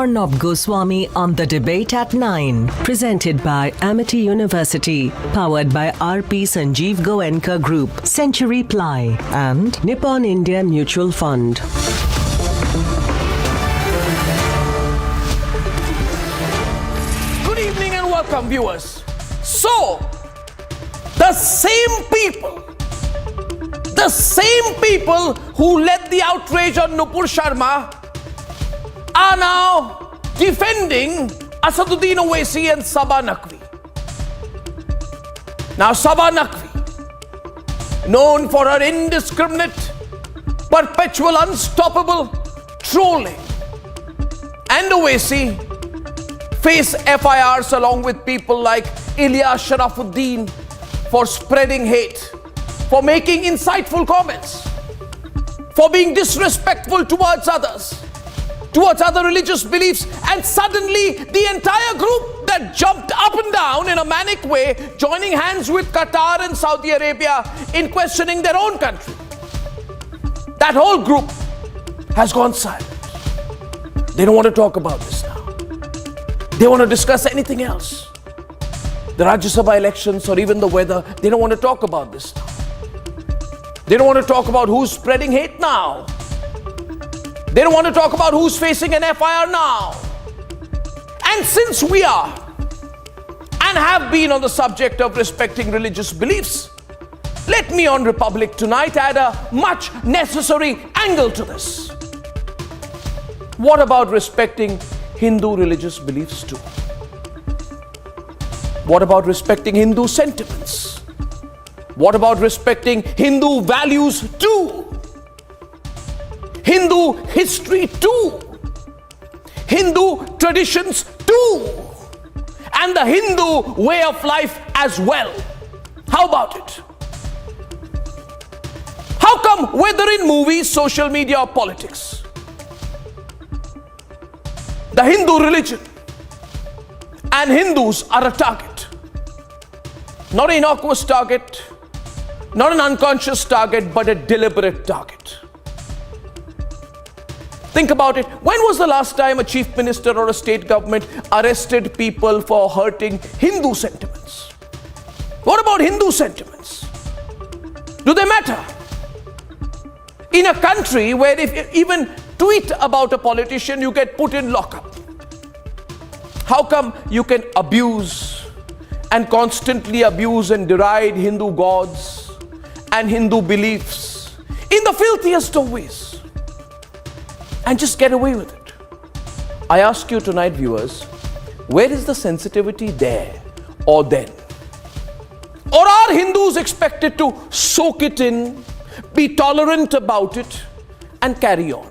Arnab Goswami on The Debate at 9. Presented by Amity University. Powered by RP Sanjeev Goenka Group, Century Ply and Nippon India Mutual Fund. Good evening and welcome, viewers. So, the same people who led the outrage on Nupur Sharma are now defending Asaduddin Owaisi and Saba Naqvi. Now, Saba Naqvi, known for her indiscriminate, perpetual, unstoppable trolling, and Owaisi face FIRs along with people like Ilyas Sharafuddin for spreading hate, for making insightful comments, for being disrespectful towards others, towards other religious beliefs, and suddenly the entire group that jumped up and down in a manic way, joining hands with Qatar and Saudi Arabia in questioning their own country. That whole group has gone silent. They don't want to talk about this now. They want to discuss anything else. The Rajya Sabha elections or even the weather, they don't want to talk about this now. They don't want to talk about who's spreading hate now. They don't want to talk about who's facing an FIR now. And since we are and have been on the subject of respecting religious beliefs, let me on Republic Tonight add a much necessary angle to this. What about respecting Hindu religious beliefs too? What about respecting Hindu sentiments? What about respecting Hindu values too? Hindu history too? Hindu traditions too? And the Hindu way of life as well? How about it? How come, whether in movies, social media or politics, the Hindu religion and Hindus are a target? Not an innocuous target, not an unconscious target, but a deliberate target. Think about it. When was the last time a chief minister or a state government arrested people for hurting Hindu sentiments? What about Hindu sentiments? Do they matter? In a country where if you even tweet about a politician, you get put in lockup. How come you can abuse and constantly abuse and deride Hindu gods and Hindu beliefs in the filthiest of ways and just get away with it? I ask you tonight, viewers, where is the sensitivity there or then? Or are Hindus expected to soak it in, be tolerant about it, and carry on?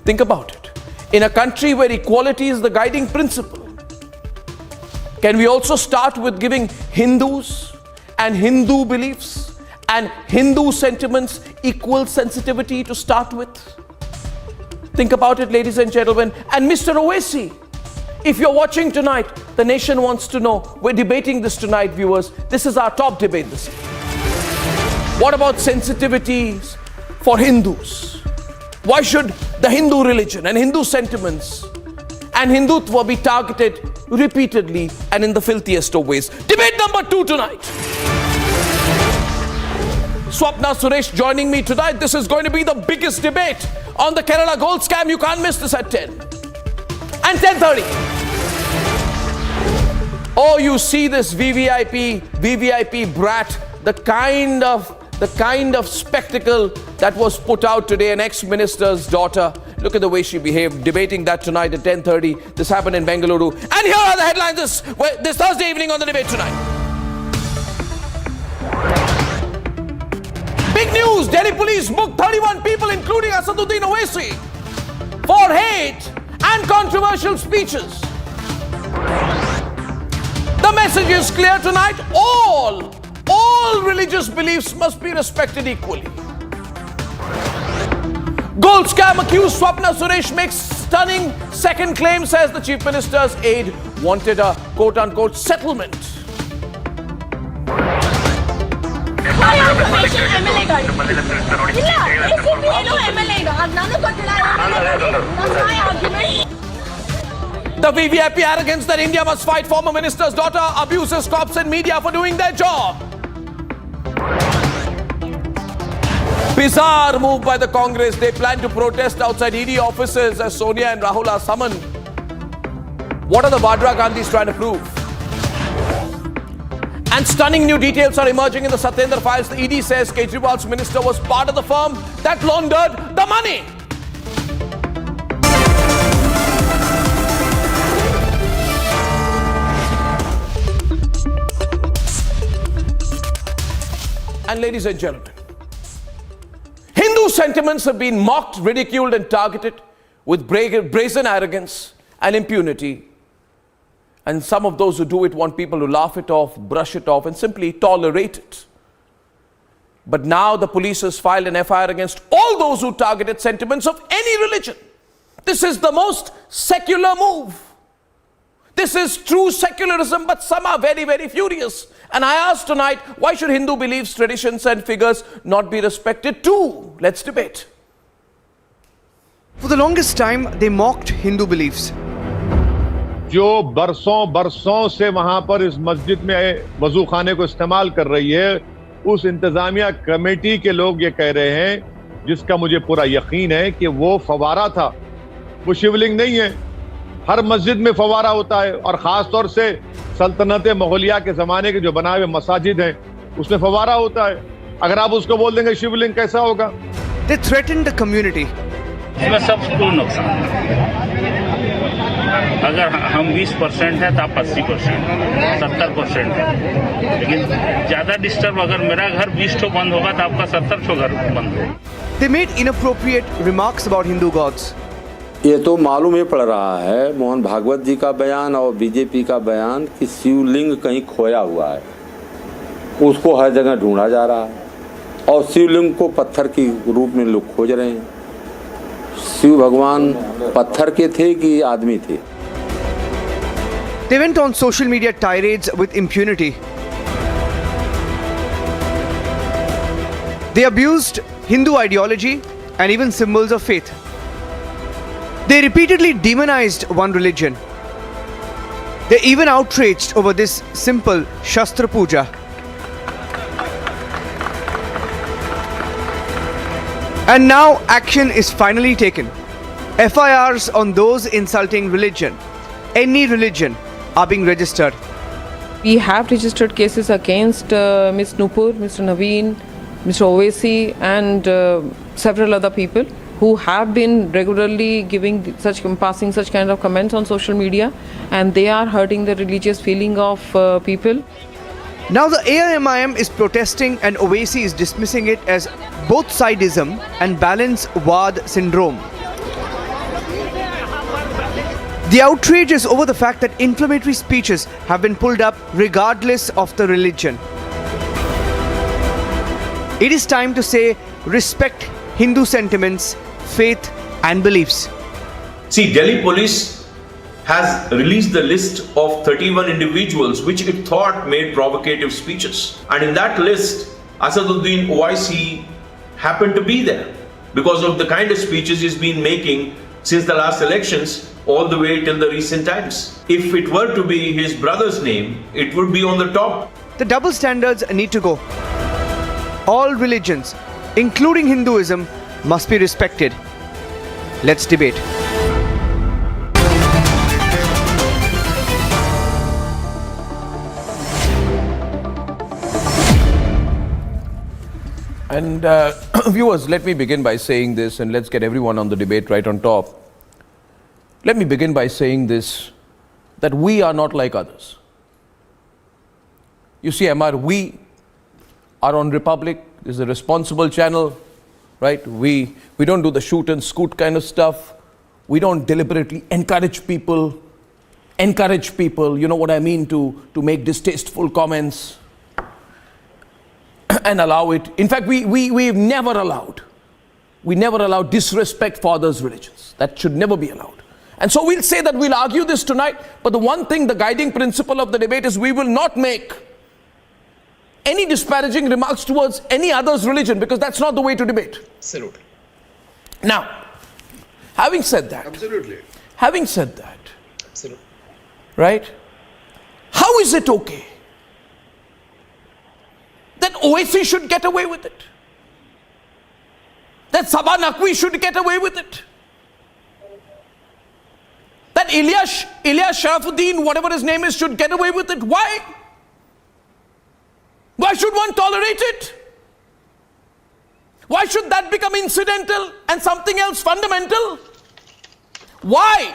Think about it. In a country where equality is the guiding principle, can we also start with giving Hindus and Hindu beliefs and Hindu sentiments equal sensitivity to start with? Think about it, ladies and gentlemen. And Mr. Owaisi, if you're watching tonight, the nation wants to know. We're debating this tonight, viewers. This is our top debate this evening. What about sensitivities for Hindus? Why should the Hindu religion and Hindu sentiments and Hindutva be targeted repeatedly and in the filthiest of ways? Debate number 2 tonight. Swapna Suresh joining me tonight. This is going to be the biggest debate on the Kerala gold scam. You can't miss this at 10 and 10:30. Oh, you see this VVIP brat, the kind of spectacle that was put out today, an ex-minister's daughter. Look at the way she behaved, debating that tonight at 10:30. This happened in Bengaluru. And here are the headlines this Thursday evening on the Debate Tonight. Big news, Delhi police booked 31 people, including Asaduddin Owaisi, for hate and controversial speeches. The message is clear tonight. All religious beliefs must be respected equally. Gold scam accused Swapna Suresh makes stunning second claim, says the Chief Minister's aide wanted a quote-unquote settlement. MLA The VVIP arrogance that India must fight former minister's daughter abuses cops and media for doing their job. Bizarre move by the Congress. They plan to protest outside ED offices as Sonia and Rahul are summoned. What are the Vadra Gandhis trying to prove? And stunning new details are emerging in the Satyendra files. The ED says Kejriwal's minister was part of the firm that laundered the money. And ladies and gentlemen, Hindu sentiments have been mocked, ridiculed and targeted with brazen arrogance and impunity. And some of those who do it want people to laugh it off, brush it off and simply tolerate it. But now the police has filed an FIR against all those who targeted sentiments of any religion. This is the most secular move. This is true secularism, but some are very, very furious. And I ask tonight, why should Hindu beliefs, traditions and figures not be respected too? Let's debate. For the longest time, they mocked Hindu beliefs. जो बरसों से वहां पर इस मस्जिद में वजू खाने को इस्तेमाल कर रही है, उस इंतजामिया कमेटी के लोग ये कह रहे हैं, जिसका मुझे पूरा यकीन है कि वो फवारा था, वो शिवलिंग नहीं है। हर मस्जिद में फवारा होता है और खास तौर से सल्तनत मुगलिया के जमाने के जो बनाए हुए मसाजिद हैं, उसमें फवारा होता है। अगर आप उसको बोल देंगे शिवलिंग, कैसा होगा? They threatened the community. इसमें सबको नुकसान है। अगर हम 20% है तो आप 80%, 70% है। लेकिन ज्यादा डिस्टर्ब, अगर मेरा घर 20 ठो बंद होगा तो आपका 70 ठो घर बंद होगा। They made inappropriate remarks about Hindu gods. ये तो मालूम ही पड़ रहा है मोहन भागवत जी का बयान और बीजेपी का बयान कि शिवलिंग कहीं खोया हुआ है, उसको हर जगह ढूंढा जा रहा है और शिवलिंग को पत्थर के रूप में लोग खोज रहे हैं। शिव भगवान पत्थर के थे कि आदमी थे? They went on social media tirades with impunity. They abused Hindu ideology and even symbols of faith. They repeatedly demonized one religion. They even outraged over this simple Shastra Puja. And now action is finally taken. FIRs on those insulting religion, any religion, are being registered. We have registered cases against Ms. Nupur, Mr. Naveen, Mr. Owaisi and several other people who have been regularly passing such kind of comments on social media, and they are hurting the religious feeling of people. Now the AIMIM is protesting and Owaisi is dismissing it as both sidism and balance wad syndrome. The outrage is over the fact that inflammatory speeches have been pulled up regardless of the religion. It is time to say respect Hindu sentiments, faith and beliefs. See, Delhi police has released the list of 31 individuals which it thought made provocative speeches. And in that list, Asaduddin Owaisi happened to be there because of the kind of speeches he's been making since the last elections all the way till the recent times. If it were to be his brother's name, it would be on the top. The double standards need to go. All religions, including Hinduism, must be respected. Let's debate. And viewers, let me begin by saying this, and let's get everyone on the debate right on top. Let me begin by saying this, that we are not like others. You see, MR, we are on Republic. This is a responsible channel, right? We don't do the shoot and scoot kind of stuff. We don't deliberately encourage people, you know what I mean, to make distasteful comments and allow it. In fact, we've never allowed disrespect for others' religions. That should never be allowed. And so we'll say that we'll argue this tonight, but the one thing, the guiding principle of the debate is we will not make any disparaging remarks towards any other's religion, because that's not the way to debate. Absolutely. Now, Having said that, Absolutely. having said that, Absolutely. right? How is it okay that Owaisi should get away with it? That Sabah Naqvi should get away with it? That Ilyas Sharafuddin, whatever his name is, should get away with it? Why? Why should one tolerate it? Why should that become incidental and something else fundamental? Why?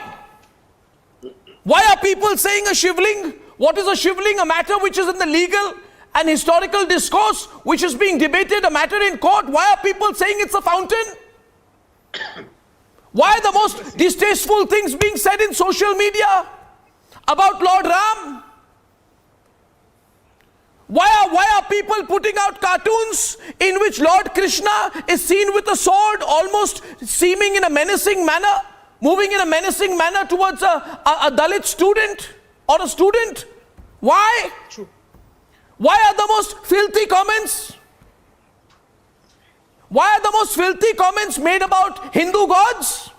Why are people saying a shivling? What is a shivling? A matter which is in the legal and historical discourse, which is being debated, a matter in court. Why are people saying it's a fountain? Why are the most distasteful things being said in social media about Lord Ram? Why are people putting out cartoons in which Lord Krishna is seen with a sword, almost seeming in a menacing manner, moving in a menacing manner towards a Dalit student or a student? Why? True. Why are the most filthy comments? Why are the most filthy comments made about Hindu gods?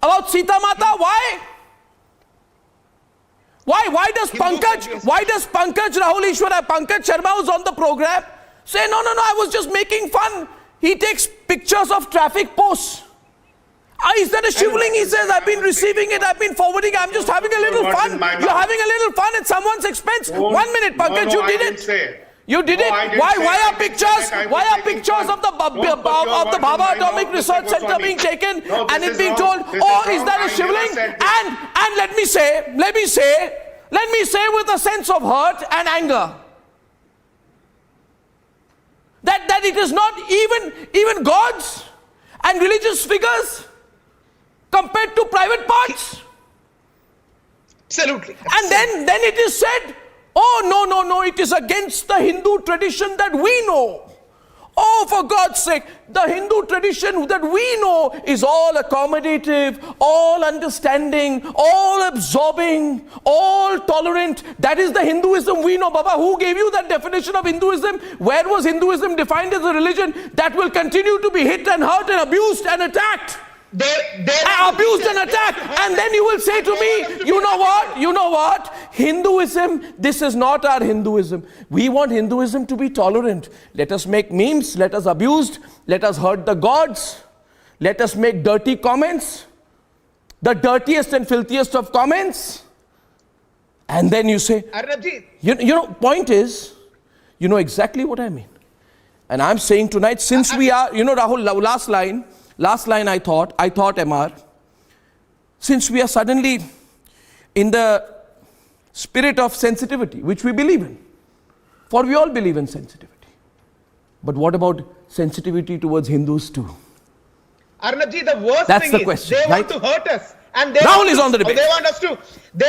About Sita Mata? Why? Why does Pankaj Rahul Ishwara, Pankaj Sharma was on the program, say, no, I was just making fun. He takes pictures of traffic posts. Is that a shivling? He says, I've been receiving it, I've been forwarding, I'm just having a little fun. You're having a little fun at someone's expense. 1 minute, Pankaj, you did it. You did it. Why are pictures? Why are pictures of the Bhabha Atomic Research Center being taken and it being told, oh, is that a shivling? And let me say with a sense of hurt and anger that it is not even gods and religious figures compared to private parts. Absolutely. And then it is said, oh, no, it is against the Hindu tradition that we know. Oh, for God's sake, the Hindu tradition that we know is all accommodative, all understanding, all absorbing, all tolerant. That is the Hinduism we know. Baba, who gave you that definition of Hinduism? Where was Hinduism defined as a religion that will continue to be hit and hurt and abused and attacked? Abused and attacked, and then you will say to me, you know what, Hinduism, this is not our Hinduism. We want Hinduism to be tolerant. Let us make memes, let us abuse, let us hurt the gods, let us make dirty comments, the dirtiest and filthiest of comments, and then you say, point is, you know exactly what I mean. And I'm saying tonight, since we are, Rahul, last line I thought, MR, since we are suddenly in the spirit of sensitivity, which we believe in, for we all believe in sensitivity. But what about sensitivity towards Hindus too? Arnabji, the worst That's thing the question, is they right? want to hurt us. And they Rahul is on the debate. They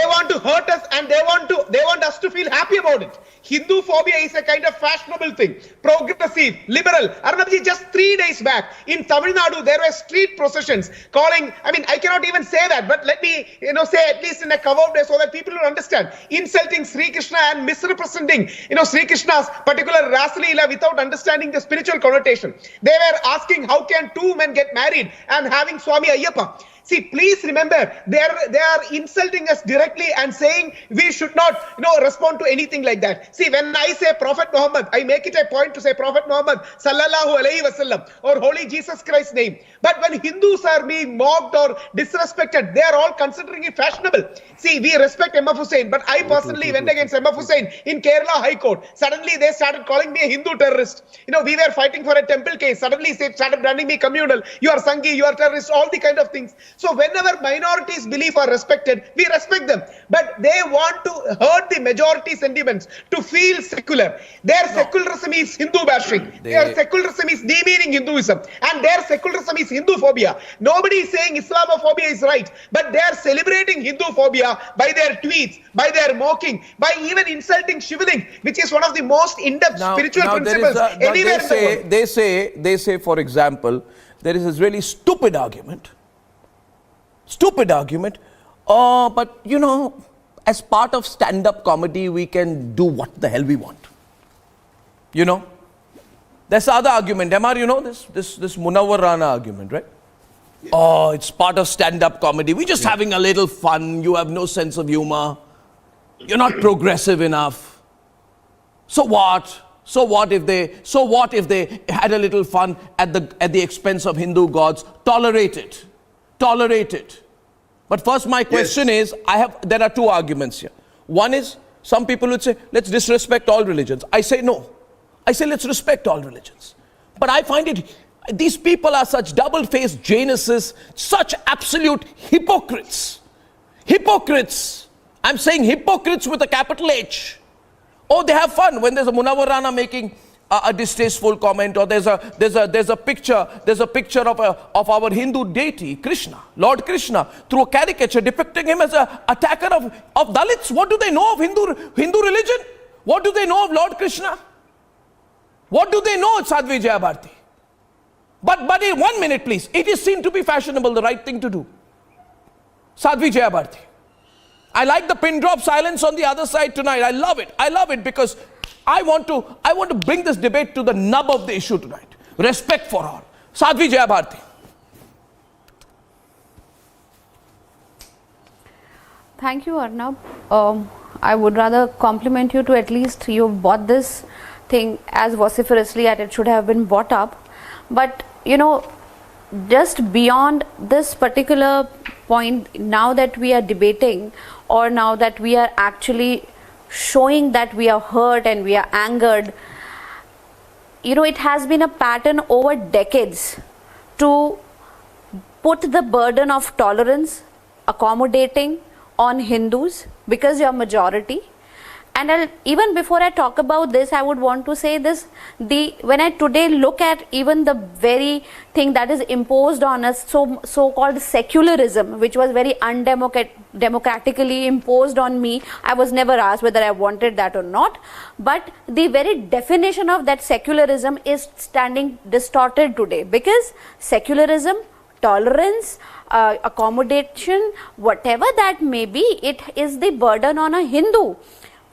want to hurt us and they want us to feel happy about it. Hindu phobia is a kind of fashionable thing. Progressive, liberal. Arnabji, just 3 days back in Tamil Nadu, there were street processions calling, I cannot even say that, but let me, say at least in a covered way so that people will understand. Insulting Sri Krishna and misrepresenting, Sri Krishna's particular Rasalila without understanding the spiritual connotation. They were asking how can two men get married and having Swami Ayyappa. See, please remember, they are insulting us directly and saying we should not, respond to anything like that. See, when I say Prophet Muhammad, I make it a point to say Prophet Muhammad, sallallahu alaihi wasallam, or Holy Jesus Christ's name. But when Hindus are being mocked or disrespected, they are all considering it fashionable. See, we respect M.F. Hussain, but I personally went against M.F. Hussain in Kerala High Court. Suddenly, they started calling me a Hindu terrorist. We were fighting for a temple case. Suddenly, they started branding me communal. You are Sanghi, you are terrorist, all the kind of things. So whenever minorities' belief are respected, we respect them. But they want to hurt the majority sentiments to feel secular. Their secularism is Hindu bashing. Their secularism is demeaning Hinduism. And their secularism is Hindu phobia. Nobody is saying Islamophobia is right. But they are celebrating Hindu phobia by their tweets, by their mocking, by even insulting shivling, which is one of the most in-depth spiritual principles anywhere in the world. They say, for example, there is this really stupid argument, but as part of stand-up comedy, we can do what the hell we want. There's the other argument. Amar, you know this Munawwar Rana argument, right? Oh, it's part of stand-up comedy. We're just having a little fun. You have no sense of humor. You're not progressive enough. So what? So what if they had a little fun at the expense of Hindu gods? Tolerate it. Tolerate it. But first my question is, there are two arguments here. One is, some people would say, let's disrespect all religions. I say no. I say let's respect all religions. But I find these people are such double-faced Janus, such absolute hypocrites. Hypocrites. I'm saying hypocrites with a capital H. Oh, they have fun when there's a Munawwar Rana making a distasteful comment, or there's a picture of our Hindu deity Krishna, Lord Krishna, through a caricature depicting him as an attacker of Dalits. What do they know of Hindu religion? What do they know of Lord Krishna? What do they know of Sadhvi Jayabharti? But 1 minute please, it is seen to be fashionable, the right thing to do. Sadhvi Jayabharti. I like the pin drop silence on the other side tonight. I love it because I want to bring this debate to the nub of the issue tonight. Respect for all. Sadhvi Jayabharti. Thank you, Arnab. I would rather compliment you to at least you bought this thing as vociferously as it should have been brought up. But, you know, just beyond this particular point, now that we are debating, or now that we are actually showing that we are hurt and we are angered, you know, it has been a pattern over decades to put the burden of tolerance, accommodating on Hindus because you are majority. And even before I talk about this, I would want to say this, when I today look at even the very thing that is imposed on us, so-called secularism, which was very undemocratically imposed on me. I was never asked whether I wanted that or not. But the very definition of that secularism is standing distorted today, because secularism, tolerance, accommodation, whatever that may be, it is the burden on a Hindu.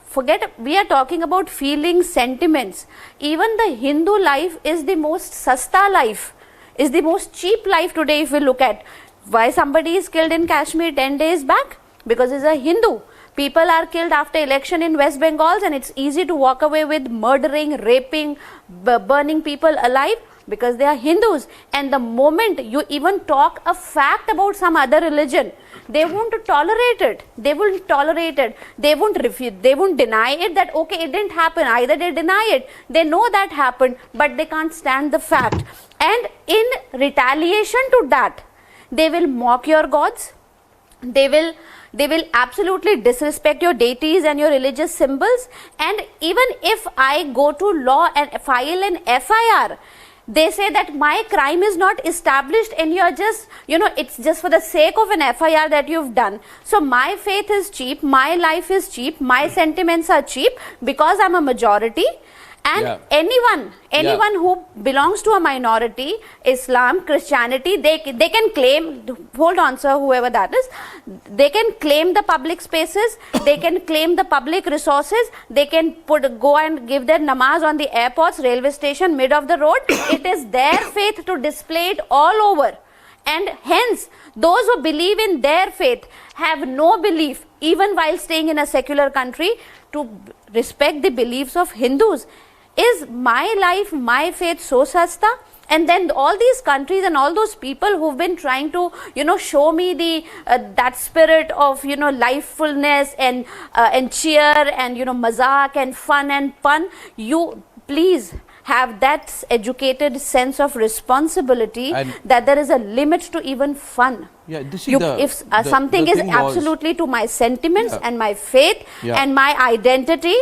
Forget, we are talking about feelings, sentiments. Even the Hindu life is the most sasta life, is the most cheap life today. If we look at why somebody is killed in Kashmir 10 days back, because he's a Hindu. People are killed after election in West Bengal, and it's easy to walk away with murdering, raping, burning people alive, because they are Hindus. And the moment you even talk a fact about some other religion, they won't tolerate it. They won't tolerate it. They won't refute. They won't deny it that, okay, it didn't happen. Either they deny it. They know that happened, but they can't stand the fact. And in retaliation to that, they will mock your gods. They will absolutely disrespect your deities and your religious symbols. And even if I go to law and file an FIR, they say that my crime is not established and you're just, you know, it's just for the sake of an FIR that you've done. So my faith is cheap, my life is cheap, my sentiments are cheap because I'm a majority. And anyone who belongs to a minority, Islam, Christianity, they can claim, hold on sir, whoever that is, they can claim the public spaces, they can claim the public resources, they can go and give their namaz on the airports, railway station, mid of the road. It is their faith to display it all over. And hence, those who believe in their faith have no belief, even while staying in a secular country, to respect the beliefs of Hindus. Is my life, my faith so sasta? And then all these countries and all those people who've been trying to, you know, show me the that spirit of, you know, lifefulness and cheer and, you know, mazak and fun and pun, you please have that educated sense of responsibility, and that there is a limit to even fun. Yeah, this is if something is absolutely to my sentiments and my faith and my identity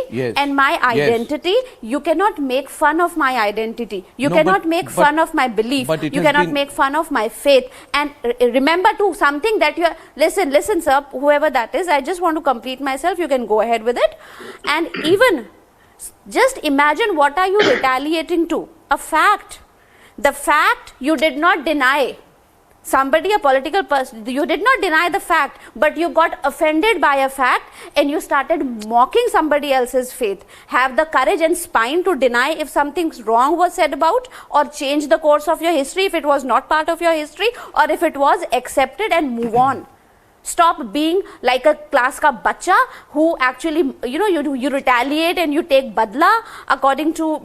you cannot make fun of my identity. You cannot make fun of my belief. You cannot make fun of my faith. And remember too, something that you are, listen sir, whoever that is, I just want to complete myself. You can go ahead with it. And even just imagine, what are you retaliating to? A fact. The fact you did not deny. somebody, a political person, you did not deny the fact, but you got offended by a fact and you started mocking somebody else's faith. Have the courage and spine to deny if something wrong was said about, or change the course of your history if it was not part of your history, or if it was, accepted and move on. Stop being like a class ka bacha who actually, you retaliate and you take badla according to,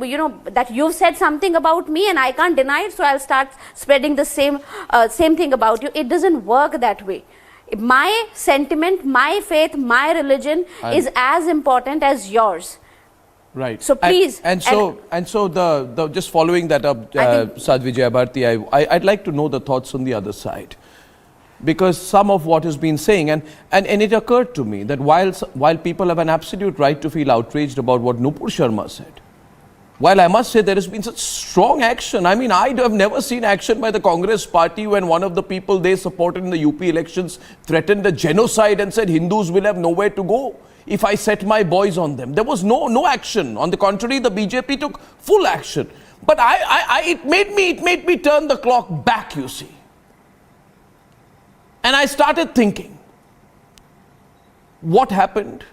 that you've said something about me and I can't deny it, so I'll start spreading the same thing about you. It doesn't work that way. My sentiment, my faith, my religion is as important as yours. Right. So please. And so the just following that up, Sadhvi Jayabharti, I'd like to know the thoughts on the other side. Because some of what has been saying, and it occurred to me that while people have an absolute right to feel outraged about what Nupur Sharma said, while I must say there has been such strong action. I mean, I have never seen action by the Congress party when one of the people they supported in the UP elections threatened a genocide and said Hindus will have nowhere to go if I set my boys on them. There was no action. On the contrary, the BJP took full action. But it made me turn the clock back, you see. And I started thinking, what happened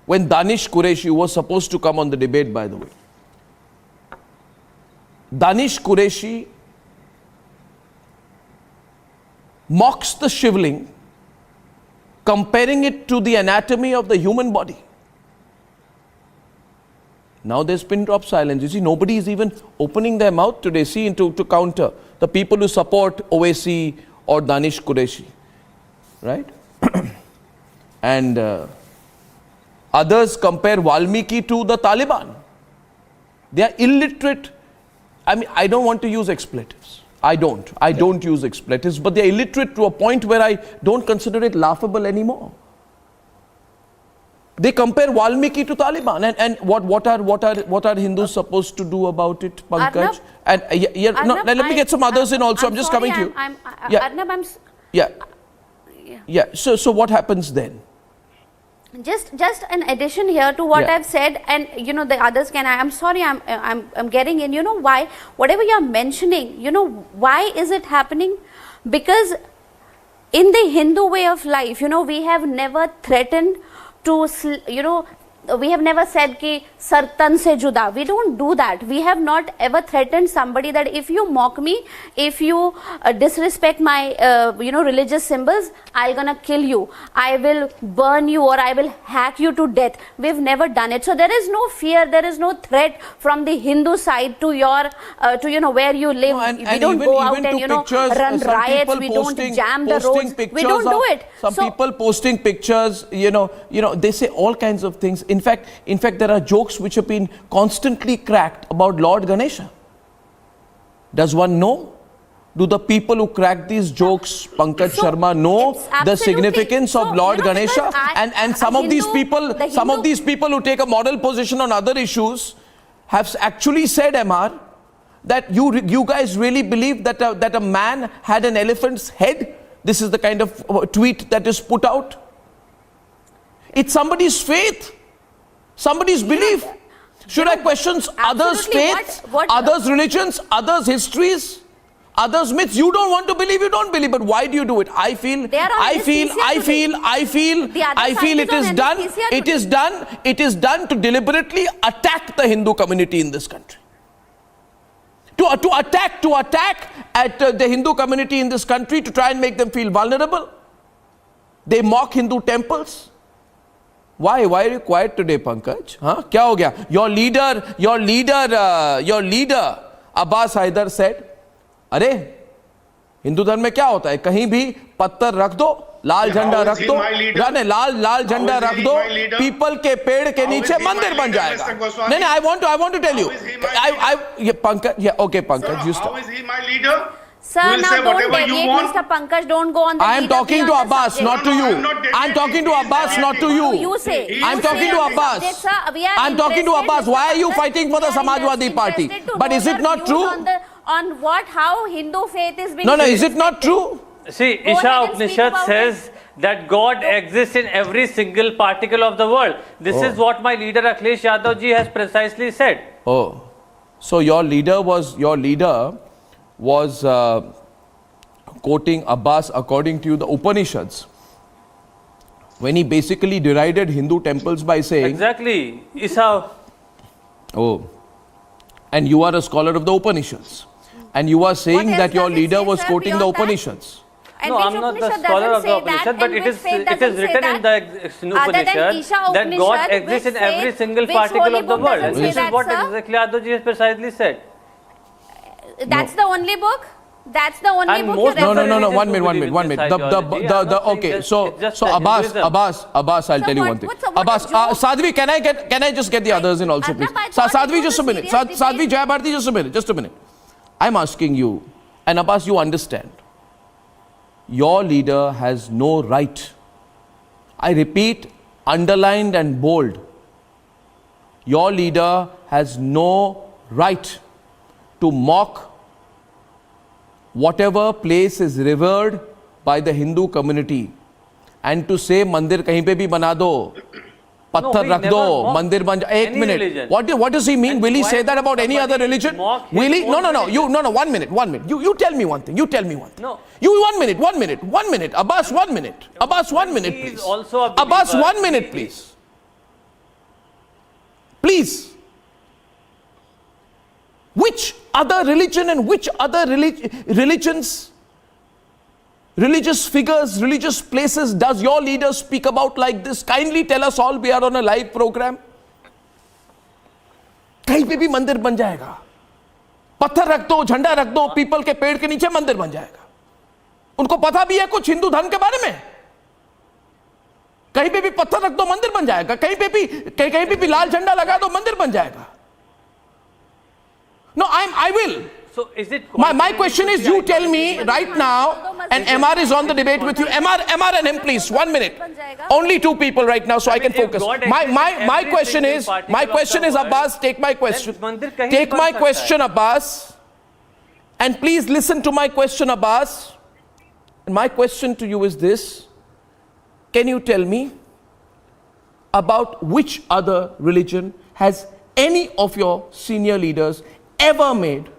when Danish Qureshi was supposed to come on the debate, by the way? Danish Qureshi mocks the shivling, comparing it to the anatomy of the human body. Now there's pin drop silence. You see, nobody is even opening their mouth today, to counter the people who support Owaisi or Danish Qureshi, right? And others compare Valmiki to the Taliban. They are illiterate. I mean, I don't want to use expletives. I don't use expletives, but they are illiterate to a point where I don't consider it laughable anymore. They compare Valmiki to Taliban, and what are Hindus supposed to do about it, Pankaj? Arnab, And let me get some others in also. I'm just coming to you. Arnab, So what happens then? Just an addition here to what I've said, and the others can. I'm sorry, I'm getting in. You know why? Whatever you're mentioning, why is it happening? Because in the Hindu way of life, we have never threatened to, we have never said ki sartan se juda. We don't do that. We have not ever threatened somebody that if you mock me, if you disrespect my religious symbols, I'm gonna kill you, I will burn you, or I will hack you to death. We've never done it. So there is no fear, there is no threat from the Hindu side to your where you live. We don't go out and run riots. We don't jam the roads. We don't do it. Some people posting pictures, they say all kinds of things. In fact, there are jokes which have been constantly cracked about Lord Ganesha. Does one know? Do the people who crack these jokes, Pankaj Sharma, know the significance of Lord Ganesha? And some of these people who take a model position on other issues have actually said, MR, that you guys really believe that a man had an elephant's head? This is the kind of tweet that is put out. It's somebody's faith, somebody's belief. Should I question others' faiths, others' religions, others' histories, others' myths? You don't want to believe, you don't believe, but why do you do it? I feel it is done to deliberately attack the Hindu community in this country. To attack at the Hindu community in this country, to try and make them feel vulnerable. They mock Hindu temples. Why are you quiet today, Pankaj? Kya ho gaya? Your leader, Abbas Haidar said, "अरे, हिंदू धर्म में क्या होता है? कहीं भी पत्थर रख दो, लाल झंडा रख दो, लाल झंडा रख दो, पीपल के पेड़ के नीचे मंदिर बन जाएगा." नहीं, I want to tell you. Pankaj, you start. How is he my leader? Sir, now don't deviate, Mr. Pankaj. Don't go on the I am talking to Abbas, not to you. I am talking to Abbas, not to you. You say. I am talking to Abbas. I am talking to Abbas. Why are you fighting for the Samajwadi Party? But is it not true? On how Hindu faith is being... No, is it not true? See, Isha Upanishad says that God exists in every single particle of the world. This is what my leader Akhilesh Yadav ji has precisely said. Oh, so your leader was quoting Abbas according to the Upanishads, when he basically derided Hindu temples by saying, Exactly. Isa. oh, and you are a scholar of the Upanishads, and you are saying What that else your does it leader say, was sir, quoting the beyond that? Upanishads. And No, which I'm not the Upanishad scholar doesn't of the say that, Upanishad, but and it which is faith it is doesn't say written in that? the Other than Upanishad Isha that God Upanishad, exists in which every faith- single which particle holy of the book world. doesn't This say is that, what sir? exactly Adoji has precisely said. That's the only book? That's the only And book you most No, of the refer no, to? one religions minute, do one believe minute, in one this minute. ideology. I'm not saying Okay, it's so just Abbas, Hinduism. I'll So tell you what- one thing. what's a- what Abbas, a joke? Sadhvi, can I just get the others in also, please? Arnab, I thought it Sadhvi, was just a a minute. serious Sadhvi, debate. Jaya Bharti, just a minute. I'm asking you, and Abbas, you understand. Your leader has no right. I repeat, underlined and bold. Your leader has no right to mock whatever place is revered by the Hindu community and to say mandir kahin pe bhi bana do, patthar we rakh never do, mock mandir ban ja. Ek any minute. religion. What does he mean? And Will he why say that would about any other somebody religion? mock his Will he? own No. religion? One minute. You tell me one thing. No. You 1 minute. Abbas, 1 minute. Abbas, 1 minute, He is please. also a Abbas, believer. 1 minute, please. Please. Which other religion and which other religions, religious figures, religious places does your leader speak about like this? Kindly tell us all. We are on a live program. कहीं पे भी मंदिर बन जाएगा, पत्थर रख दो, झंडा रख दो, पीपल के पेड़ के नीचे मंदिर बन जाएगा. उनको पता भी है कुछ हिंदू धर्म के बारे में. कहीं पे भी पत्थर रख दो मंदिर बन जाएगा, कहीं पे भी लाल झंडा लगा दो मंदिर बन जाएगा. No, I will. So is it My question is, you tell me right now, and MR is on the debate with you. MR and him, please. 1 minute. Only 2 people right now, so I can if focus. God My exists in question every is, single my particle question of is, the Abbas, take my question. मंदिर कहीं Take बन my सकता question, Abbas. And please listen to my question, Abbas. And my question to you is this. Can you tell me about which other religion has any of your senior leaders ever made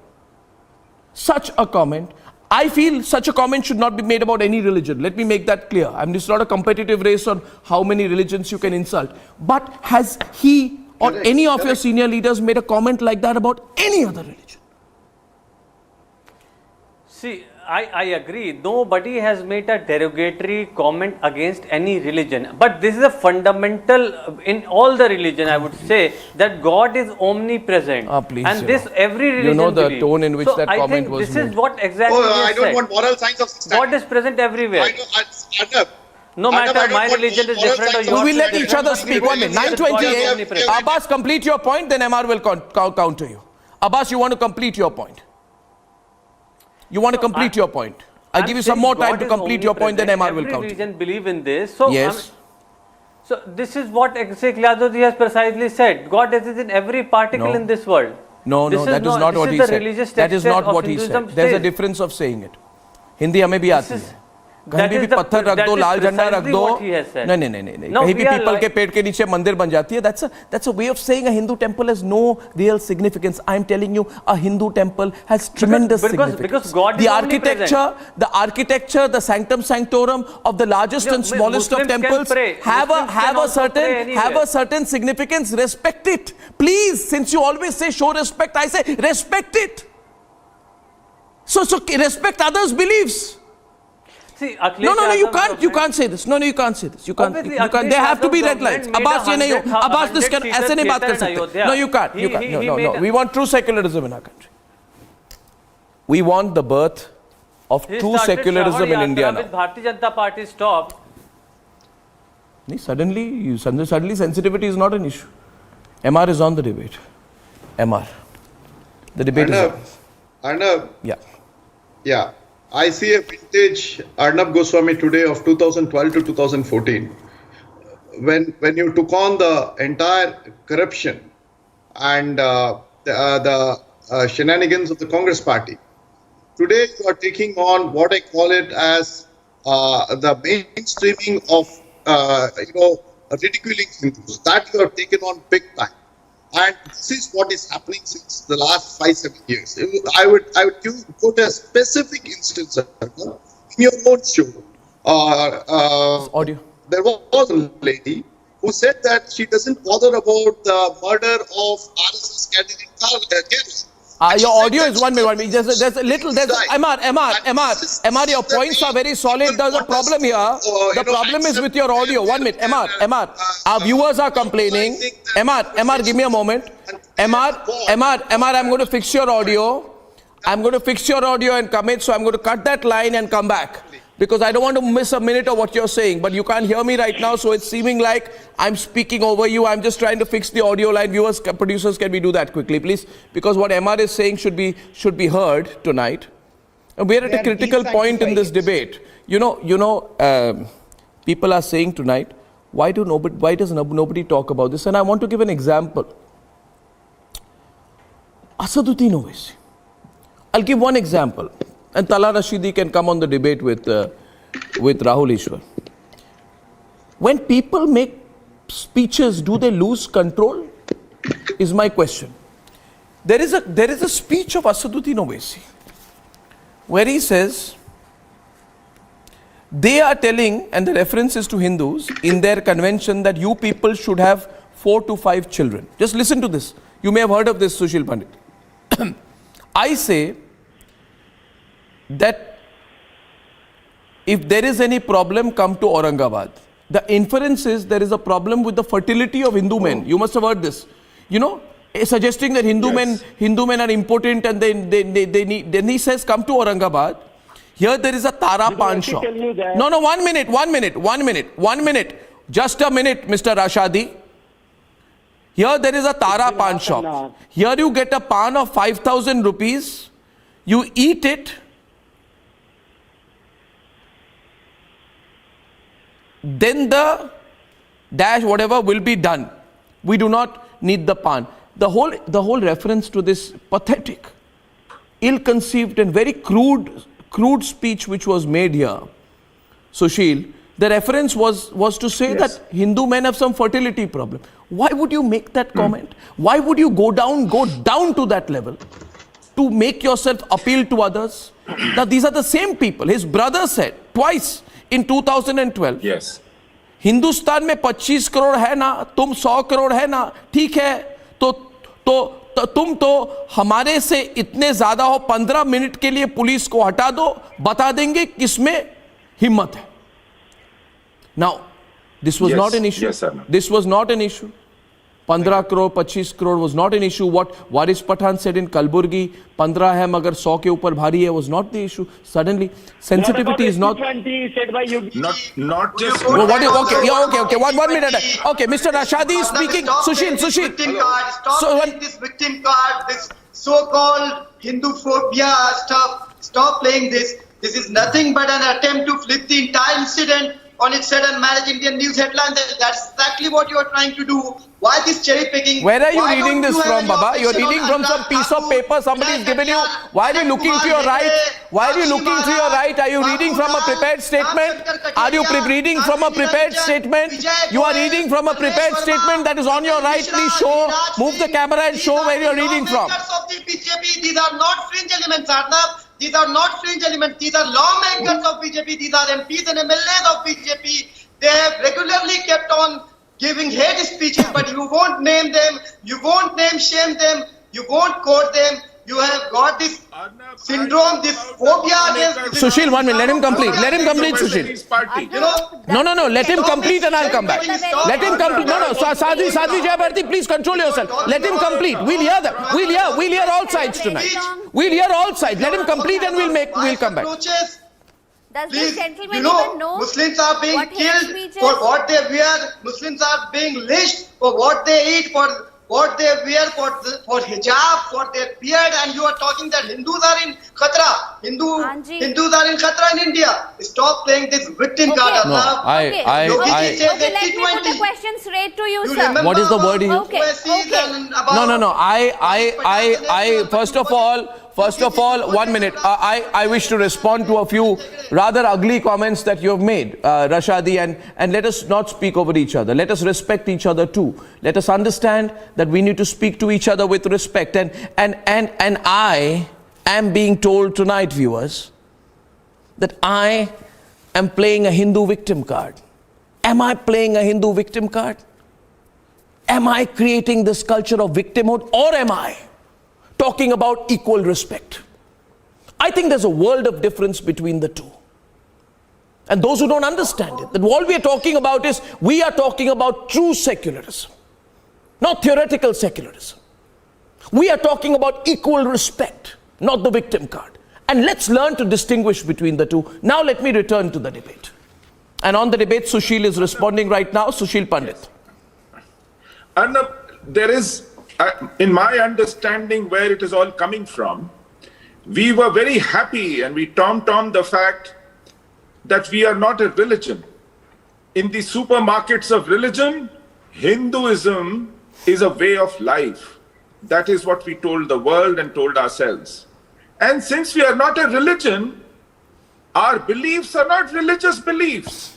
such a comment? I feel such a comment should not be made about any religion. Let me make that clear. I mean, it's not a competitive race on how many religions you can insult. But has he or any of your senior leaders made a comment like that about any other religion? See, I agree. Nobody has made a derogatory comment against any religion. But this is a fundamental in all the religion, I would say, that God is omnipresent. Please, and this every religion know the believes. tone in which so that I comment think was this made. is what exactly he I has don't said. want moral science of God is present everywhere. Arnab, No Arnab, I matter don't my want religion is moral different or science yours of We is will let different. each other speak. 1 minute. 9:28. Abbas, complete your point, then MR will counter you. Abbas, you want to complete your point? You want to complete your point? I'll give you some more time to complete your point, then MR will counter. Every religion believe in this. So, Yes. so this is what Sheikh Ladoji has precisely said. God exists in every particle No. in this world. No, This that is not what he said. That is not what he said. There's a difference of saying it. Hindi हमें भी आती है. कहीं भी पत्थर रख दो, लाल झंडा रख दो. नहीं. कहीं भी पीपल के पेड़ के नीचे मंदिर बन जाती है. That's a way of saying a Hindu temple has no real significance. I'm telling you, a Hindu temple has tremendous significance. Because God is The architecture, the sanctum sanctorum of the largest and smallest of Muslims can temples pray. have Muslims can also a certain significance. Respect it, please. Since you always say show respect, I say respect it. So respect others' beliefs. See, No, you can't say this. No, you can't say this. You can't. There have to be red lines. Abbas, ये नहीं हो. Abbas, this can ऐसे नहीं बात कर सकते. No, you can't. No. We want true secularism in our country. We want the birth of true secularism in India now. Bharatiya Janata Party stopped. Suddenly sensitivity is not an issue. MR is on the debate. MR. The debate is on. Arnab, Yeah. I see a vintage Arnab Goswami today of 2012 to 2014. When you took on the entire corruption and the shenanigans of the Congress party. Today you are taking on what I call it as the mainstreaming of ridiculing Hindus. That you have taken on big time. And this is what is happening since the last 5-7 years. I would quote a specific instance in your own show. Audio. There was a lady who said that she doesn't bother about the murder of RSS candidate Kerala. Your audio is 1 minute. There's a little. MR, your points are very solid. There's a problem here. The problem is with your audio. 1 minute. MR, our viewers are complaining. MR, give me a moment. MR, I'm going to fix your audio. I'm going to fix your audio and commit. So I'm going to cut that line and come back. Because I don't want to miss a minute of what you're saying. But you can't hear me right now, so it's seeming like I'm speaking over you. I'm just trying to fix the audio line. Viewers, producers, can we do that quickly, please? Because what MR is saying should be heard tonight. And we're at a critical point in this debate. People are saying tonight, why does nobody talk about this? And I want to give an example. Asaduddin Owaisi. I'll give one example. And Tala Rashidi can come on the debate with Rahul Ishwar. When people make speeches, do they lose control? Is my question. There is a speech of Asaduddin Owaisi where he says, they are telling, and the reference is to Hindus, in their convention that you people should have 4 to 5 children. Just listen to this. You may have heard of this, Sushil Pandit. I say that if there is any problem, come to Aurangabad. The inference is there is a problem with the fertility of Hindu men. You must have heard this. Suggesting that Hindu men are impotent and they need. Then he says, come to Aurangabad. Here there is a Tara Pan shop. No, 1 minute. Just a minute, Mr. Rashadi. Here there is a Tara Pan shop. Here you get a pan of 5,000 rupees. You eat it. Then the dash whatever will be done. We do not need the pan. The whole reference to this pathetic, ill-conceived and very crude speech which was made here, Sushil, the reference was to say that Hindu men have some fertility problem. Why would you make that comment? Why would you go down to that level to make yourself appeal to others? Now these are the same people. His brother said twice in 2012. Yes. Hindustan में 25 करोड़ है ना, तुम 100 करोड़ है ना, ठीक है, तो तुम तो हमारे से इतने ज्यादा हो, 15 मिनट के लिए पुलिस को हटा दो, बता देंगे किसमें हिम्मत है. Now, this was not an issue. Yes, sir. This was not an issue. 15 crore, 25 crore was not an issue. What Waris Pathan said in Kalburgi, 15 hai magar 100 ke upar bhari hai, was not the issue. Suddenly, sensitivity is not. Not just. No, okay. 1 minute. Okay, Mr. Rashadi is speaking. Sushil. This victim card, this so-called Hindu phobia stuff. Stop playing this. This is nothing but an attempt to flip the entire incident on its head and manage Indian news headlines. That's exactly what you are trying to do. Why this cherry picking? Where are you reading this from, Baba? You're reading from some piece of paper somebody's given you. Why are you looking to your right? Why are you looking to your right? Are you reading from a prepared statement? Are you reading from a prepared statement? You are reading from a prepared statement that is on your right. Please show, move the camera and show where you're reading from. These are not fringe elements, Arnab. These are not fringe elements. These are lawmakers of BJP. These are MPs and MLAs of BJP. They have regularly kept on giving hate speeches, but you won't name them. You won't name shame them. You won't quote them. You have got this syndrome, this phobia against. Sushil, 1 minute. Let him complete. Sushil. No. Let him complete and I'll come back. Let him complete. No. Sadhvi Jayabharti, please control yourself. Let him complete. We'll hear them. We'll hear all sides tonight. We'll hear all sides. Let him complete and we'll come back. Does Please, this gentleman even know Muslims are being killed for what they wear. Muslims are being lynched for what they eat, for what they wear, for hijab, for their beard, and you are talking that Hindus are in khatra. Hindus are in khatra in India. Stop playing this victim card. No, let me put the question straight to you, sir. What is the word? Okay. No. I first of all, First of all, 1 minute. I wish to respond to a few rather ugly comments that you have made, Rashadi, and let us not speak over each other. Let us respect each other too. Let us understand that we need to speak to each other with respect. And I am being told tonight, viewers, that I am playing a Hindu victim card. Am I playing a Hindu victim card? Am I creating this culture of victimhood, or am I talking about equal respect? I think there's a world of difference between the two. And those who don't understand it, that all we are talking about is, we are talking about true secularism, not theoretical secularism. We are talking about equal respect, not the victim card. And let's learn to distinguish between the two. Now let me return to the debate. And on the debate, Sushil is responding right now. Sushil Pandit. Arnab, there is, in my understanding, where it is all coming from, we were very happy and we tom-tommed the fact that we are not a religion. In the supermarkets of religion, Hinduism is a way of life. That is what we told the world and told ourselves. And since we are not a religion, our beliefs are not religious beliefs.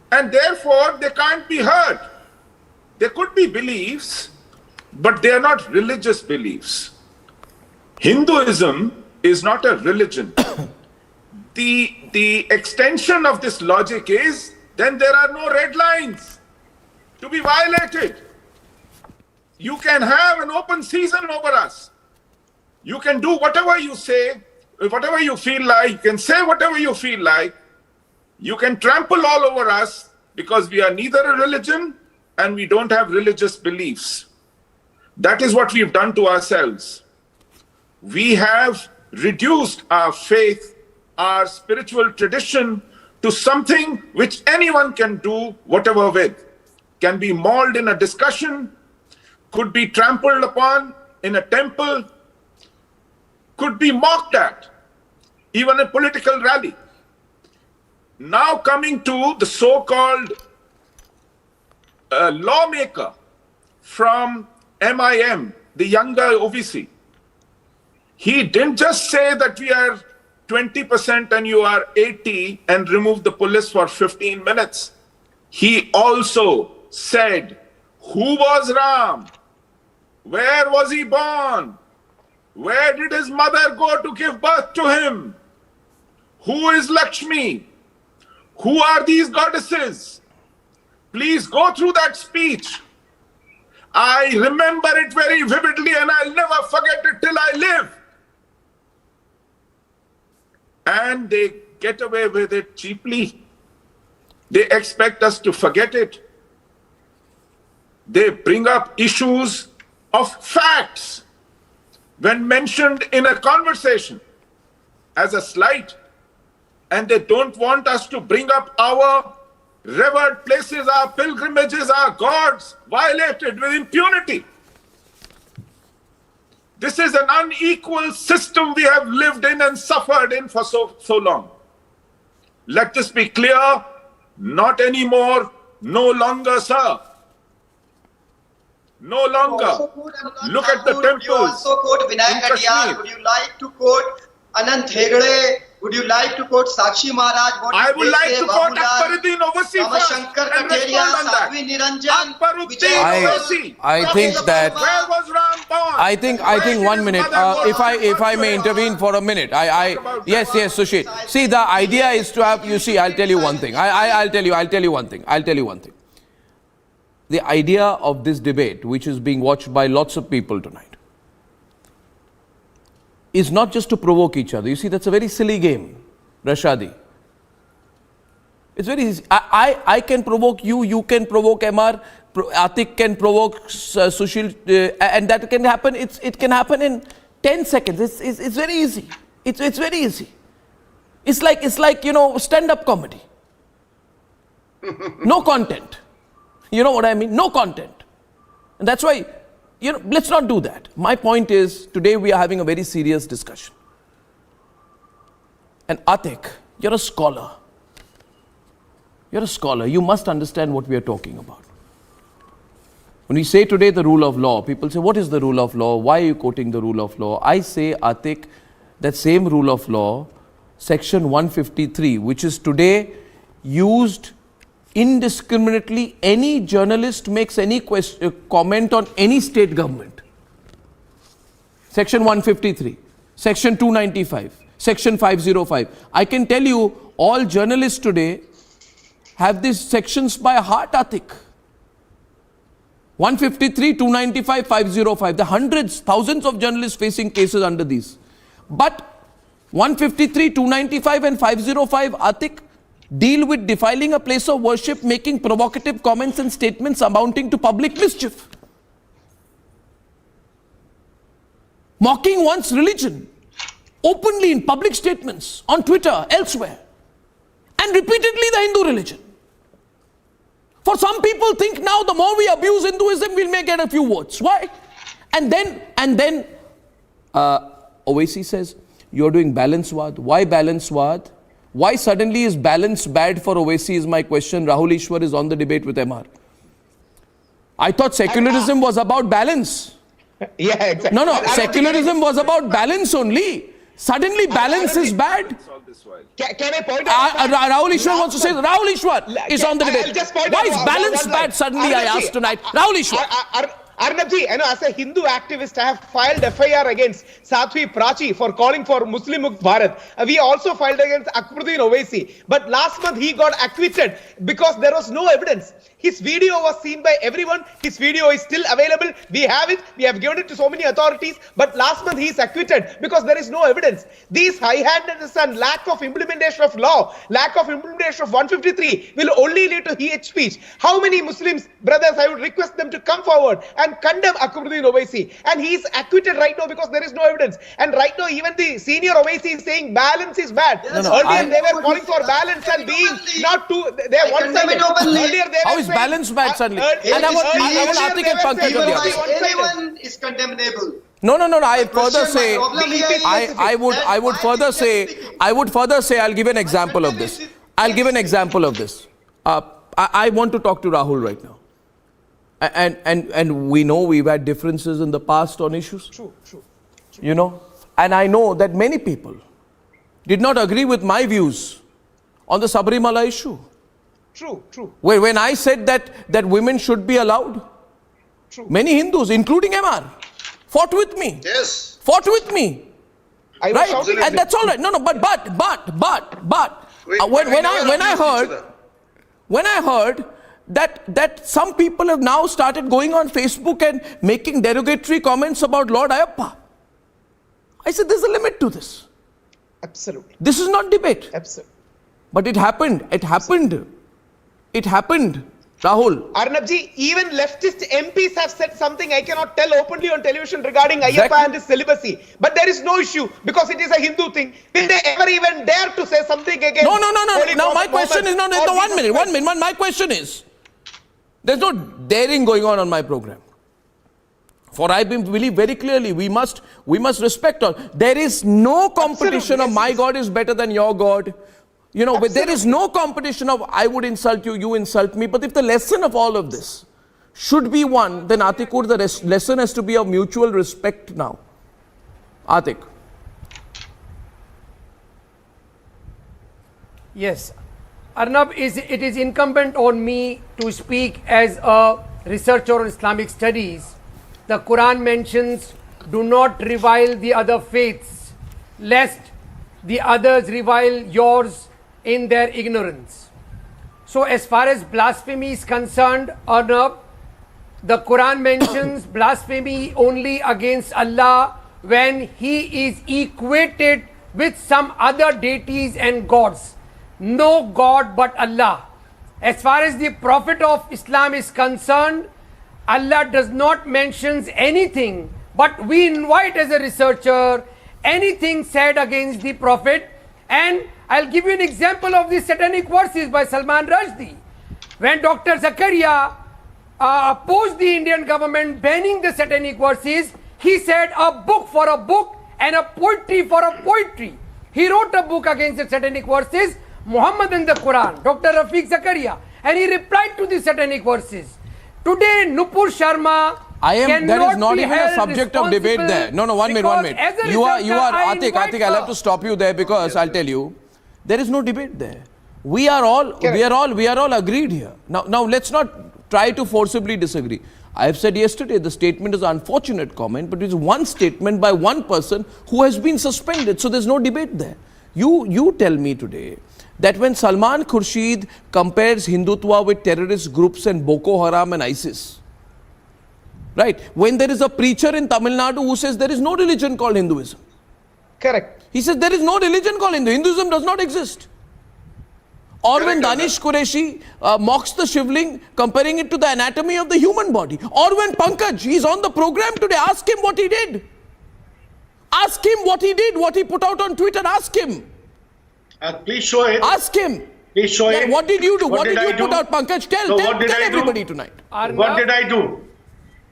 And therefore, they can't be heard. There could be beliefs, but they are not religious beliefs. Hinduism is not a religion. The extension of this logic is, then there are no red lines to be violated. You can have an open season over us. You can do whatever you say, whatever you feel like. You can say whatever you feel like. You can trample all over us because we are neither a religion and we don't have religious beliefs. That is what we've done to ourselves. We have reduced our faith, our spiritual tradition, to something which anyone can do whatever with. Can be mauled in a discussion, could be trampled upon in a temple, could be mocked at, even a political rally. Now coming to the so-called lawmaker from MIM, the younger Owaisi. He didn't just say that we are 20% and you are 80 and remove the police for 15 minutes. He also said, who was Ram? Where was he born? Where did his mother go to give birth to him? Who is Lakshmi? Who are these goddesses? Please go through that speech. I remember it very vividly and I'll never forget it till I live. And they get away with it cheaply. They expect us to forget it. They bring up issues of facts when mentioned in a conversation as a slight, and they don't want us to bring up our revered places, our pilgrimages, our gods violated with impunity. This is an unequal system we have lived in and suffered in for so long. Let this be clear, not anymore, no longer, sir. No longer. Look at the temples. You also quote Vinayak Adiyar. Would you like to quote Anant Hegde? Would you like to quote Sakshi Maharaj? What I would like to quote Akbaruddin Owaisi first and respond on that. Akbaruddin Owaisi. I think that. Where was Ram born? I think 1 minute. If I may intervene for a minute. Yes, Sushil. See, the idea is to have. You see, I'll tell you one thing. I'll tell you one thing. The idea of this debate, which is being watched by lots of people tonight, is not just to provoke each other. You see, that's a very silly game, Rashadi. It's very easy. I can provoke you, you can provoke MR, Atik can provoke Sushil, and that can happen. It can happen in 10 seconds. It's very easy. It's very easy. It's like stand-up comedy. No content. You know what I mean? No content. And that's why, let's not do that. My point is, today we are having a very serious discussion. And Atik, you're a scholar. You must understand what we are talking about. When we say today the rule of law, people say, what is the rule of law? Why are you quoting the rule of law? I say, Atik, that same rule of law, section 153, which is today used indiscriminately, any journalist makes any comment on any state government. Section 153, section 295, section 505. I can tell you, all journalists today have these sections by heart, Atik. 153, 295, 505. There are hundreds, thousands of journalists facing cases under these. But 153, 295 and 505, Atik, deal with defiling a place of worship, making provocative comments and statements amounting to public mischief. Mocking one's religion, openly in public statements, on Twitter, elsewhere. And repeatedly the Hindu religion. For some people think now the more we abuse Hinduism, we may get a few votes. Why? And then Owaisi says, you're doing balancewad. Why balancewad? Why suddenly is balance bad for Owaisi is my question. Rahul Ishwar is on the debate with MR. I thought secularism was about balance. Yeah, exactly. No, secularism was about balance only. Suddenly balance is bad. Can I point out? Rahul Ishwar wants to say, Rahul Ishwar is on the debate. Why is balance bad suddenly, I asked tonight. Rahul Ishwar. Arnabji, as a Hindu activist, I have filed FIR against Sathvi Prachi for calling for Muslim Mukt Bharat. We also filed against Akbaruddin Owaisi. But last month he got acquitted because there was no evidence. His video was seen by everyone. His video is still available. We have it. We have given it to so many authorities. But last month he is acquitted because there is no evidence. These high-handedness and lack of implementation of law, lack of implementation of 153 will only lead to hate speech. How many Muslims, brothers, I would request them to come forward and condemn Akbaruddin Owaisi. And he is acquitted right now because there is no evidence. And right now even the senior Owaisi is saying balance is bad. Earlier they were calling for balance and being not too, they are one-sided. Earlier they were balance bad suddenly. And I want Atik and Pankaj on the other. Anyone is condemnable. No. I further say, I would further say, I'll give an example of this. I want to talk to Rahul right now. And we know we've had differences in the past on issues. True. You know, and I know that many people did not agree with my views on the Sabrimala issue. True. When I said that women should be allowed, many Hindus, including MR, fought with me. Yes. Fought with me. Right? Absolutely. And that's all right. No, but when I heard that some people have now started going on Facebook and making derogatory comments about Lord Ayappa, I said there's a limit to this. Absolutely. This is not debate. Absolutely. But it happened. It happened, Rahul. Arnabji, even leftist MPs have said something I cannot tell openly on television regarding Ayappa and his celibacy. But there is no issue because it is a Hindu thing. Will they ever even dare to say something against? No. Now my question is not 1 minute. My question is, there's no daring going on my program. For I believe very clearly we must respect all. There is no competition of my God is better than your God. You know, but there is no competition of I would insult you, you insult me. But if the lesson of all of this should be one, then Atikur, the lesson has to be of mutual respect now. Atik. Yes. Arnab, it is incumbent on me to speak as a researcher on Islamic studies. The Quran mentions, do not revile the other faiths, lest the others revile yours in their ignorance. So as far as blasphemy is concerned, Arnab, the Quran mentions blasphemy only against Allah when He is equated with some other deities and gods. No God but Allah. As far as the Prophet of Islam is concerned, Allah does not mention anything, but we invite as a researcher anything said against the Prophet. And I'll give you an example of the satanic verses by Salman Rushdie. When Dr. Zakaria opposed the Indian government banning the satanic verses, he said a book for a book and a poetry for a poetry. He wrote a book against the satanic verses, Muhammad and the Quran, Dr. Rafiq Zakaria, and he replied to the satanic verses. Today, Nupur Sharma. There is not even a subject of debate there. No, 1 minute, 1 minute. You are, Atik, I'll have to stop you there because I'll tell you, there is no debate there. We are all agreed here. Now let's not try to forcibly disagree. I have said yesterday the statement is an unfortunate comment, but it is one statement by one person who has been suspended. So there's no debate there. You tell me today that when Salman Khurshid compares Hindutva with terrorist groups and Boko Haram and ISIS, right? When there is a preacher in Tamil Nadu who says there is no religion called Hinduism. Correct. He says there is no religion called Hindu. Hinduism does not exist. Or when Danish Qureshi mocks the Shivling, comparing it to the anatomy of the human body. Or when Pankaj, he's on the program today, ask him what he did. Ask him what he did, what he put out on Twitter, ask him. Please show it. Ask him. Please show it. What did you do? What did you put out, Pankaj? Tell everybody tonight. What did I do?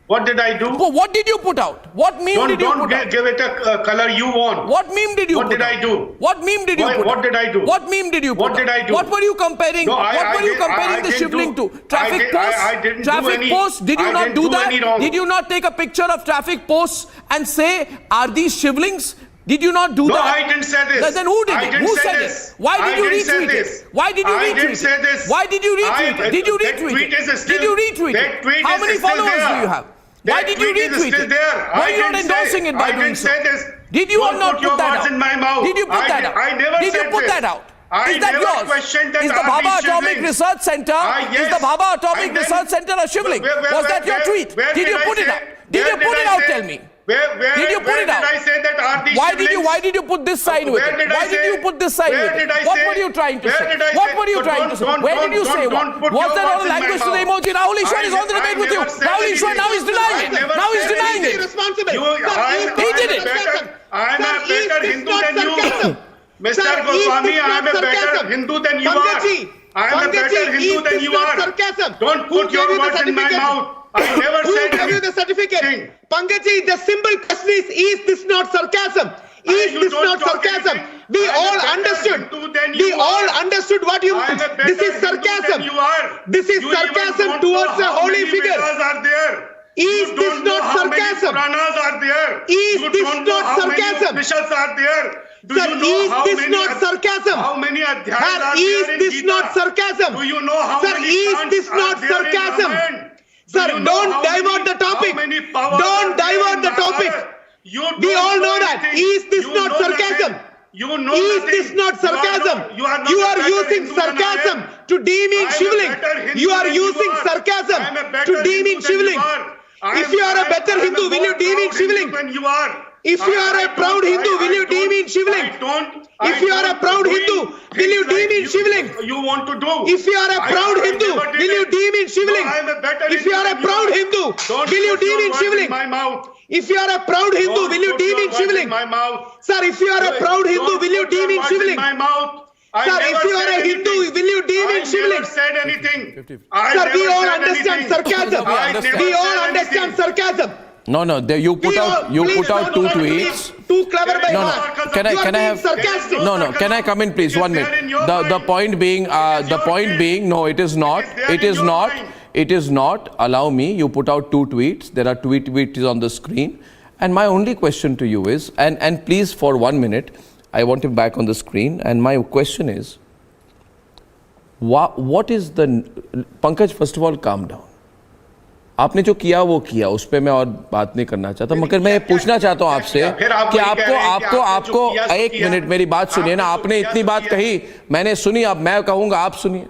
What did I do? What did you put out? What meme did you put out? Don't give it a color you want. What meme did you put out? What did I do? What meme did you put out? What did I do? What meme did you put out? What did I do? What were you comparing? What were you comparing the Shivling to? Traffic posts? I didn't do traffic any. posts? Did you not do that? Did you not take a picture of traffic posts and say, are these Shivlings? Did you not do that? No, I didn't say this. Then who did it? Who said it? Why did you retweet it? Why did you retweet it? I didn't say this. Why did you retweet it? Did you retweet it? Did you retweet it? How many followers do you have? Why did you retweet it? Why are you not endorsing it by doing so? Did you or not put that out? Did you put that out? I never Did you put that out? Is that yours? Is the Bhabha Atomic Research Center? Is the Bhabha Atomic Research Center a shivling? Was that your tweet? Did you put it out? Did you put it out? Tell me. Did you put it out? I say that are these Why did you put this sign with it? Why did you put this sign with it? What were you trying to say? What were you trying to say? Where did you say what? Was there not a language to the emoji? Rahul Ishwar is on the debate with you. Rahul Ishwar now is denying it. Now he's denying it. He did it. I am a better Hindu than you. Mr. Goswami, I am a better Hindu than you are. I am a better Hindu than you are. Don't put your words in my mouth. I never said gave you the certificate? Pankaji, the simple question is this not sarcasm? Is this not sarcasm? We all understood. We all understood what you meant. This is sarcasm. This is sarcasm towards a holy figure. Is this not sarcasm? Is this not sarcasm? Sir, is this not sarcasm? How many Sir, is this not sarcasm? Do you know how Sir, many is chants this not are there in sarcasm? Ramayana? Sir, don't divert the topic. Don't divert the topic. We all know that. Is this not sarcasm? Is this not sarcasm? You are using sarcasm to demean Shivling. You are using sarcasm to demean Shivling. If you are a better Hindu, will you demean Shivling? If you are a proud Hindu, will you demean Shivling? If you are a proud Hindu, will you demean Shivling? You want to do. If you are a proud Hindu, will you demean Shivling? If you are a proud Hindu, will you demean Shivling? If you are a proud Hindu, will you demean Shivling? Sir, if you are a proud Hindu, will you demean Shivling? Sir, if you are a Hindu, will you demean Shivling? I never said anything. Sir, we all understand sarcasm. We all understand sarcasm. No, you put out two tweets. Too clever by heart. Can I have sarcastic. No, can I come in please? 1 minute. The point being, no, it is not. It is not. Allow me. You put out two tweets. There are two tweets on the screen. And my only question to you is, and please for 1 minute, I want him back on the screen. And my question is, what is the Pankaj? First of all, calm down. आपने जो किया वो किया, उस पे मैं और बात नहीं करना चाहता, मगर मैं पूछना चाहता हूं आपसे कि आपको एक मिनट मेरी बात सुनिए ना। आपने इतनी बात कही, मैंने सुनी, अब मैं कहूंगा आप सुनिए।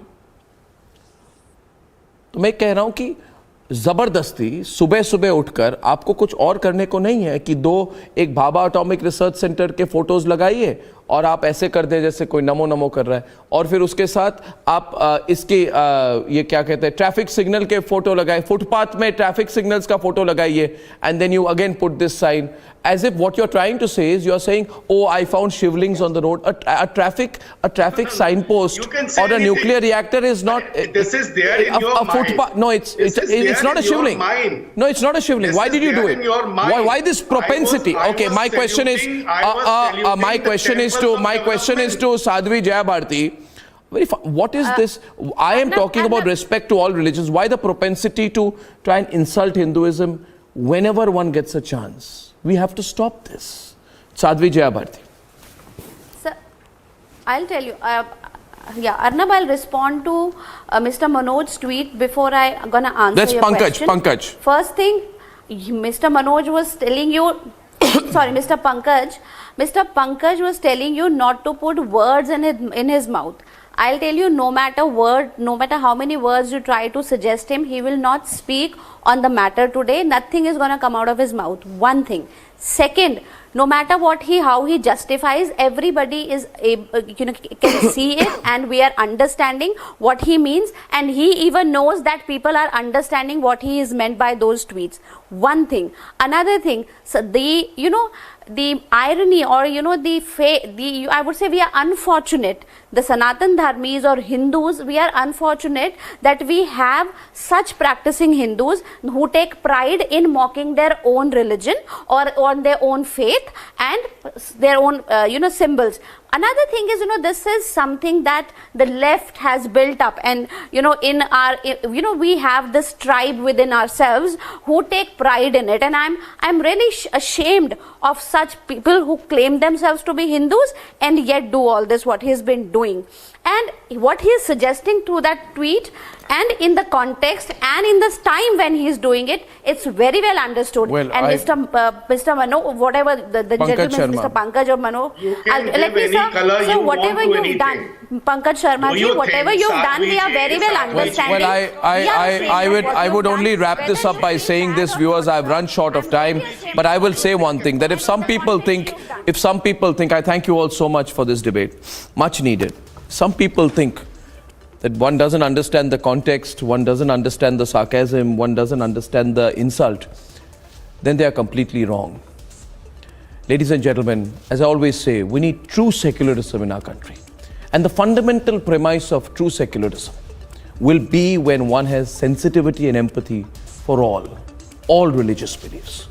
तो मैं कह रहा हूं कि जबरदस्ती सुबह सुबह उठकर आपको कुछ और करने को नहीं है कि एक भाभा एटॉमिक रिसर्च सेंटर के फोटोज लगाइए और आप ऐसे कर दें जैसे कोई नमो नमो कर रहा है, और फिर उसके साथ आप इसके ये क्या कहते हैं ट्रैफिक सिग्नल के फोटो लगाए, फुटपाथ में ट्रैफिक सिग्नल्स का फोटो लगाइए, and then you again put this sign as if what you're trying to say is you're saying, oh, I found shivlings on the road. A traffic signpost or a nuclear reactor is not. This is there in your mind. No, it's not a shivling. No, it's not a shivling. Why did you do it? Why this propensity? Okay, my question is to Sadhvi Jayabharti. What is this? I am talking about respect to all religions. Why the propensity to try and insult Hinduism whenever one gets a chance? We have to stop this. Sadhvi Jayabharti. Sir, I'll tell you. Arnab, I'll respond to Mr. Manoj's tweet before I'm gonna answer That's your question. Pankaj. First thing, Mr. Manoj was telling you, sorry, Mr. Pankaj was telling you not to put words in his mouth. I'll tell you, no matter how many words you try to suggest him, he will not speak on the matter today. Nothing is going to come out of his mouth. One thing. Second, no matter how he justifies, everybody is can see it, and we are understanding what he means, and he even knows that people are understanding what he is meant by those tweets. One thing. Another thing, so the irony, or I would say we are unfortunate, the Sanatan Dharmis or Hindus, we are unfortunate that we have such practicing Hindus who take pride in mocking their own religion or on their own faith and their own symbols. Another thing is, this is something that the left has built up, and in our, we have this tribe within ourselves who take pride in it, and I'm really ashamed of such people who claim themselves to be Hindus and yet do all this, what he's been doing. And what he is suggesting through that tweet, and in the context and in this time when he is doing it, it's very well understood. Well, and Mr. Mano, whatever the gentleman, Mr. Pankaj or Mano, let me say, whatever you've done, Pankaj Sharma ji, whatever you've done, we are very well understanding. Well, I would only wrap this up by saying this, viewers, I've run short of time, but I will say one thing, that if some people think, I thank you all so much for this debate, much needed. Some people think that one doesn't understand the context, one doesn't understand the sarcasm, one doesn't understand the insult, then they are completely wrong. Ladies and gentlemen, as I always say, we need true secularism in our country. And the fundamental premise of true secularism will be when one has sensitivity and empathy for all religious beliefs.